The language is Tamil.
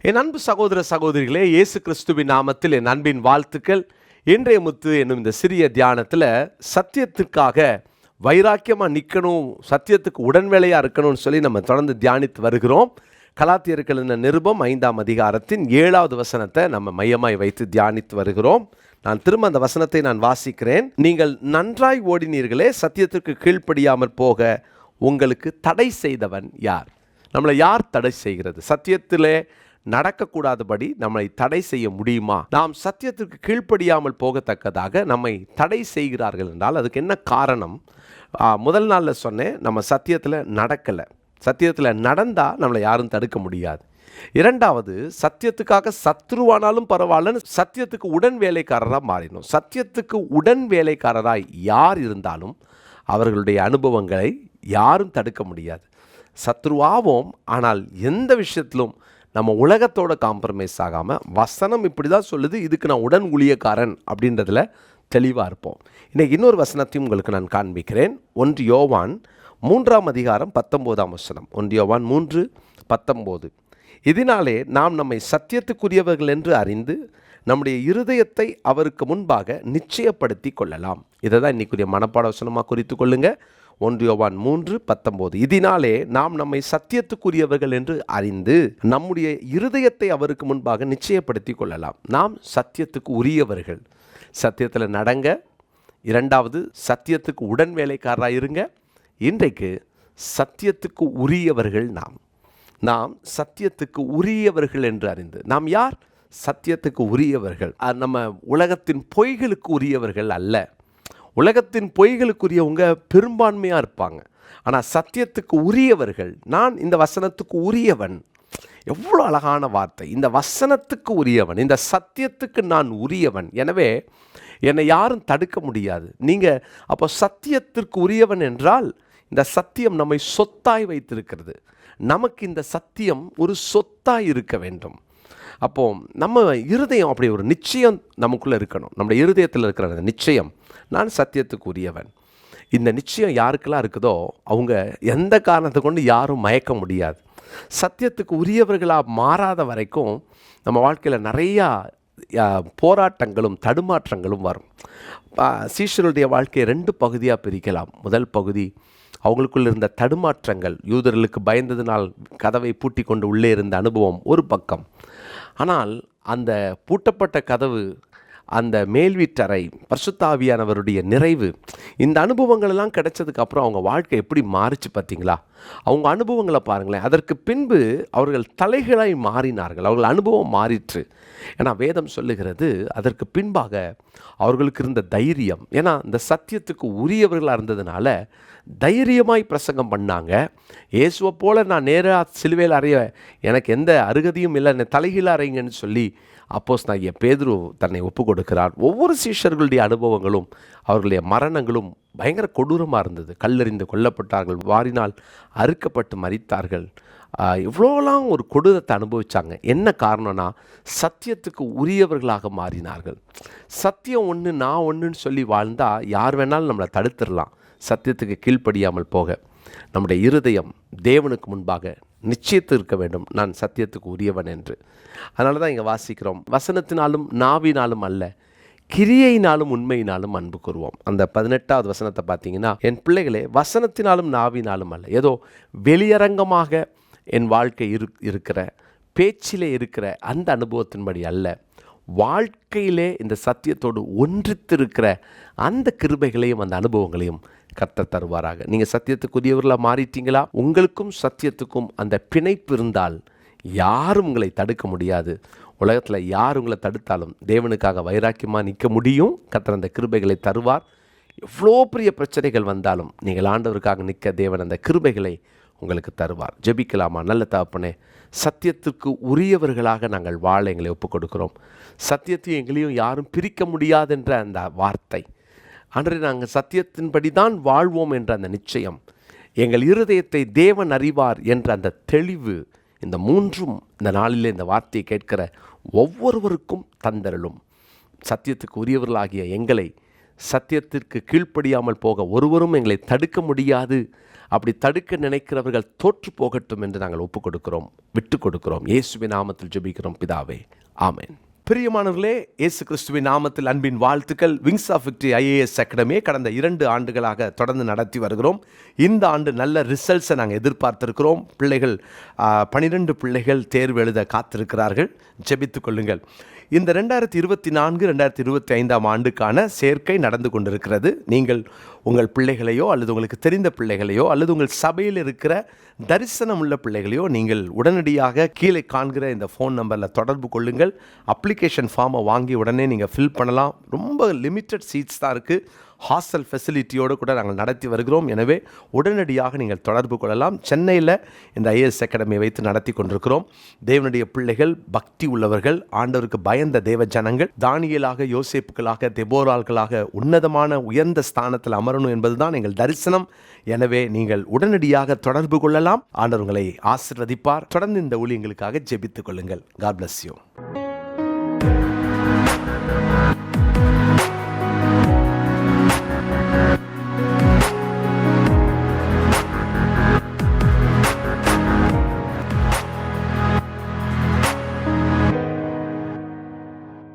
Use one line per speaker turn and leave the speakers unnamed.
என் அன்பு சகோதர சகோதரிகளே, இயேசு கிறிஸ்துவின் நாமத்தில் என் அன்பின் வாழ்த்துக்கள். இன்றைய முத்து என்னும் இந்த சிறிய தியானத்தில் சத்தியத்திற்காக வைராக்கியமாக நிற்கணும், சத்தியத்துக்கு உடன்வேளையாக இருக்கணும்னு சொல்லி நம்ம தொடர்ந்து தியானித்து வருகிறோம். கலாத்தியர்கள் என்ற நிருபம் 5ஆம் அதிகாரத்தின் 7வது வசனத்தை நம்ம மையமாய் வைத்து தியானித்து வருகிறோம். நான் திரும்ப அந்த வசனத்தை நான் வாசிக்கிறேன். நீங்கள் நன்றாய் ஓடினீர்களே, சத்தியத்திற்கு கீழ்ப்படியாமல் போக உங்களுக்கு தடை செய்தவன் யார்? நம்மளை யார் தடை செய்கிறது? சத்தியத்திலே நடக்கக்கூடாதபடி நம்மை தடை செய்ய முடியுமா? நாம் சத்தியத்திற்கு கீழ்ப்படியாமல் போகத்தக்கதாக நம்மை தடை செய்கிறார்கள் என்றால் அதுக்கு என்ன காரணம்? முதல் நாளில் சொன்னேன், நம்ம சத்தியத்தில் நடக்கலை. சத்தியத்தில் நடந்தால் நம்மளை யாரும் தடுக்க முடியாது. இரண்டாவது, சத்தியத்துக்காக சத்ருவானாலும் பரவாயில்லன்னு சத்தியத்துக்கு உடன் வேலைக்காரராக மாறினோம். சத்தியத்துக்கு உடன் வேலைக்காரராக யார் இருந்தாலும் அவர்களுடைய அனுபவங்களை யாரும் தடுக்க முடியாது. சத்ருவாவோம், ஆனால் எந்த விஷயத்திலும் நம்ம உலகத்தோட காம்ப்ரமைஸ் ஆகாமல், வசனம் இப்படி தான் சொல்லுது, இதுக்கு நான் உடன் ஊழியக்காரன் அப்படின்றதில் தெளிவாக இருப்போம். இன்றைக்கி இன்னொரு வசனத்தையும் உங்களுக்கு நான் காண்பிக்கிறேன். 1 யோவான் 3ஆம் அதிகாரம் 19ஆம் வசனம். 1 யோவான் 3:19. இதனாலே நாம் நம்மை சத்தியத்துக்குரியவர்கள் என்று அறிந்து நம்முடைய இருதயத்தை அவருக்கு முன்பாக நிச்சயப்படுத்தி கொள்ளலாம். இதை தான் இன்றைக்குரிய மனப்பாட வசனமாக குறித்து கொள்ளுங்க. 1 யோவான் 3:19. இதனாலே நாம் நம்மை சத்தியத்துக்குரியவர்கள் என்று அறிந்து நம்முடைய இருதயத்தை அவருக்கு முன்பாக நிச்சயப்படுத்தி கொள்ளலாம். நாம் சத்தியத்துக்கு உரியவர்கள். சத்தியத்தில் நடங்க. இரண்டாவது, சத்தியத்துக்கு உடன் வேலைக்காரராக இருங்க. இன்றைக்கு சத்தியத்துக்கு உரியவர்கள் நாம் சத்தியத்துக்கு உரியவர்கள் என்று அறிந்து. நாம் யார்? சத்தியத்துக்கு உரியவர்கள். நம்ம உலகத்தின் பொய்களுக்கு உரியவர்கள் அல்ல. உலகத்தின் பொய்களுக்குரியவங்க பெரும்பான்மையாக இருப்பாங்க. ஆனால் சத்தியத்துக்கு உரியவர்கள், நான் இந்த வசனத்துக்கு உரியவன். எவ்வளோ அழகான வார்த்தை! இந்த வசனத்துக்கு உரியவன், இந்த சத்தியத்துக்கு நான் உரியவன். எனவே என்னை யாரும் தடுக்க முடியாது. நீங்கள் அப்போ சத்தியத்திற்கு உரியவன் என்றால் இந்த சத்தியம் நம்மை சொத்தாய் வைத்திருக்கிறது. நமக்கு இந்த சத்தியம் ஒரு சொத்தாய் இருக்க வேண்டும். அப்போ நம்ம இருதயம் அப்படி ஒரு நிச்சயம் நமக்குள்ளே இருக்கணும். நம்முடைய இருதயத்தில் இருக்கிற அந்த நிச்சயம், நான் சத்தியத்துக்கு உரியவன். இந்த நிச்சயம் யாருக்கெல்லாம் இருக்குதோ அவங்க எந்த காரணத்தை கொண்டு யாரும் மயக்க முடியாது. சத்தியத்துக்கு உரியவர்களாக மாறாத வரைக்கும் நம்ம வாழ்க்கையில் நிறையா போராட்டங்களும் தடுமாற்றங்களும் வரும். சீஷருடைய வாழ்க்கையை 2 பகுதியாக பிரிக்கலாம். முதல் பகுதி, அவங்களுக்குள்ள இருந்த தடுமாற்றங்கள், யூதர்களுக்கு பயந்ததினால் கதவை பூட்டி கொண்டு உள்ளே இருந்த அனுபவம் ஒரு பக்கம். ஆனால் அந்த பூட்டப்பட்ட கதவு, அந்த மேல்வீட்டறை, பரிசுத்த ஆவியானவருடைய நிறைவு, இந்த அனுபவங்களெல்லாம் கிடைச்சதுக்கப்புறம் அவங்க வாழ்க்கை எப்படி மாறிச்சு பார்த்தீங்களா? அவங்க அனுபவங்களை பாருங்களேன். அதற்கு பின்பு அவர்கள் தலைகளாய் மாறினார்கள். அவர்கள் அனுபவம் மாறிற்று. ஏன்னா வேதம் சொல்லுகிறது, அதற்கு பின்பாக அவர்களுக்கு இருந்த தைரியம். ஏன்னா இந்த சத்தியத்துக்கு உரியவர்களாக இருந்ததுனால தைரியமாய் பிரசங்கம் பண்ணாங்க. இயேசுவை போல் நான் நேராக சிலுவையில் அறைய எனக்கு எந்த அருகதையும் இல்லை, என்னை தலைகீழ அறைங்கன்னு சொல்லி அப்போஸ்தலனாகிய பேதுரு தன்னை ஒப்பு கொடுக்கிறார். ஒவ்வொரு சீஷர்களுடைய அனுபவங்களும் அவர்களுடைய மரணங்களும் பயங்கர கொடூரமாக இருந்தது. கல்லெறிந்து கொல்லப்பட்டார்கள், வாரினால் அறுக்கப்பட்டு மரித்தார்கள். இவ்வளோலாம் ஒரு கொடூரத்தை அனுபவித்தாங்க. என்ன காரணம்னா சத்தியத்துக்கு உரியவர்களாக மாறினார்கள். சத்தியம் ஒன்று, நான் ஒன்றுன்னு சொல்லி வாழ்ந்தால் யார் வேணாலும் நம்மளை தடுத்துடலாம். சத்தியத்துக்கு கீழ்ப்படியாமல் போக நம்முடைய இருதயம் தேவனுக்கு முன்பாக நிச்சயத்து இருக்க வேண்டும், நான் சத்தியத்துக்கு உரியவன் என்று. அதனால தான் இங்கே வாசிக்கிறோம், வசனத்தினாலும் நாவினாலும் அல்ல, கிரியையினாலும் உண்மையினாலும் அன்பு கூறுவோம். அந்த 18வது வசனத்தை பார்த்தீங்கன்னா, என் பிள்ளைகளே, வசனத்தினாலும் நாவினாலும் அல்ல, ஏதோ வெளியரங்கமாக என் வாழ்க்கை இருக்கிற பேச்சிலே இருக்கிற அந்த அனுபவத்தின்படி அல்ல, வாழ்க்கையிலே இந்த சத்தியத்தோடு ஒன்றித்திருக்கிற அந்த கிருபைகளையும் அந்த அனுபவங்களையும் கர்த்தர் தருவாராக. நீங்கள் சத்தியத்துக்குரியவர்களாக மாறிட்டீங்களா? உங்களுக்கும் சத்தியத்துக்கும் அந்த பிணைப்பு இருந்தால் யாரும் உங்களை தடுக்க முடியாது. உலகத்தில் யார் உங்களை தடுத்தாலும் தேவனுக்காக வைராக்கியமாக நிற்க முடியும். கர்த்தர் அந்த கிருபைகளை தருவார். எவ்வளோ பெரிய பிரச்சனைகள் வந்தாலும் நீங்கள் ஆண்டவருக்காக நிற்க தேவன் அந்த கிருபைகளை உங்களுக்கு தருவார். ஜெபிக்கலாமா? நல்ல தகப்பனே, சத்தியத்திற்கு உரியவர்களாக நாங்கள் வாழ எங்களை ஒப்புக் கொடுக்கிறோம். சத்தியத்தையும் எங்களையும் யாரும் பிரிக்க முடியாதென்ற அந்த வார்த்தை, அன்று நாங்கள் சத்தியத்தின்படி தான் வாழ்வோம் என்ற அந்த நிச்சயம், எங்கள் இருதயத்தை தேவன் அறிவார் என்ற அந்த தெளிவு, இந்த மூன்றும் இந்த நாளில் இந்த வார்த்தையை கேட்கிற ஒவ்வொருவருக்கும் தந்தருளும். சத்தியத்துக்கு உரியவர்களாகிய எங்களை சத்தியத்திற்கு கீழ்ப்படியாமல் போக ஒருவரும் எங்களை தடுக்க முடியாது. அப்படி தடுக்க நினைக்கிறவர்கள் தோற்று போகட்டும் என்று நாங்கள் ஒப்புக் கொடுக்கிறோம், விட்டு கொடுக்கிறோம். இயேசுவின் நாமத்தில் ஜெபிக்கிறோம் பிதாவே, ஆமென். பிரியமானவர்களே, இயேசு கிறிஸ்துவின் நாமத்தில் அன்பின் வாழ்த்துக்கள். விங்ஸ் ஆஃப் விக்டரி IAS அகாடமியை கடந்த 2 ஆண்டுகளாக தொடர்ந்து நடத்தி வருகிறோம். இந்த ஆண்டு நல்ல ரிசல்ட்ஸை நாங்கள் எதிர்பார்த்திருக்கிறோம். பிள்ளைகள் 12 பிள்ளைகள் தேர்வு எழுத காத்திருக்கிறார்கள். ஜெபித்துக் கொள்ளுங்கள். இந்த 2024-2025 ஆண்டுக்கான சேர்க்கை நடந்து கொண்டிருக்கிறது. நீங்கள் உங்கள் பிள்ளைகளையோ அல்லது உங்களுக்கு தெரிந்த பிள்ளைகளையோ அல்லது உங்கள் சபையில் இருக்கிற தரிசனம் உள்ள பிள்ளைகளையோ நீங்கள் உடனடியாக கீழே காண்கிற இந்த ஃபோன் நம்பரில் தொடர்பு கொள்ளுங்கள். அப்ளிகேஷன் ஃபார்மை வாங்கி உடனே நீங்கள் ஃபில் பண்ணலாம். ரொம்ப லிமிட்டட் சீட்ஸ் தான் இருக்குது. ஹாஸ்டல் ஃபெசிலிட்டியோடு கூட நாங்கள் நடத்தி வருகிறோம். எனவே உடனடியாக நீங்கள் தொடர்பு கொள்ளலாம். சென்னையில் இந்த IAS அகாடமியை வைத்து நடத்தி கொண்டிருக்கிறோம். தேவனுடைய பிள்ளைகள், பக்தி உள்ளவர்கள், ஆண்டவருக்கு பயந்த தேவ ஜனங்கள், தானியேலாக, யோசேப்புகளாக, தெபோரால்களாக உன்னதமான உயர்ந்த ஸ்தானத்தில் அமரணும் என்பதுதான் எங்கள் தரிசனம். எனவே நீங்கள் உடனடியாக தொடர்பு கொள்ளலாம். ஆண்டவர் உங்களை ஆசீர்வதிப்பார். தொடர்ந்து இந்த ஊழியங்களுக்காக ஜெபித்துக் கொள்ளுங்கள். God bless you.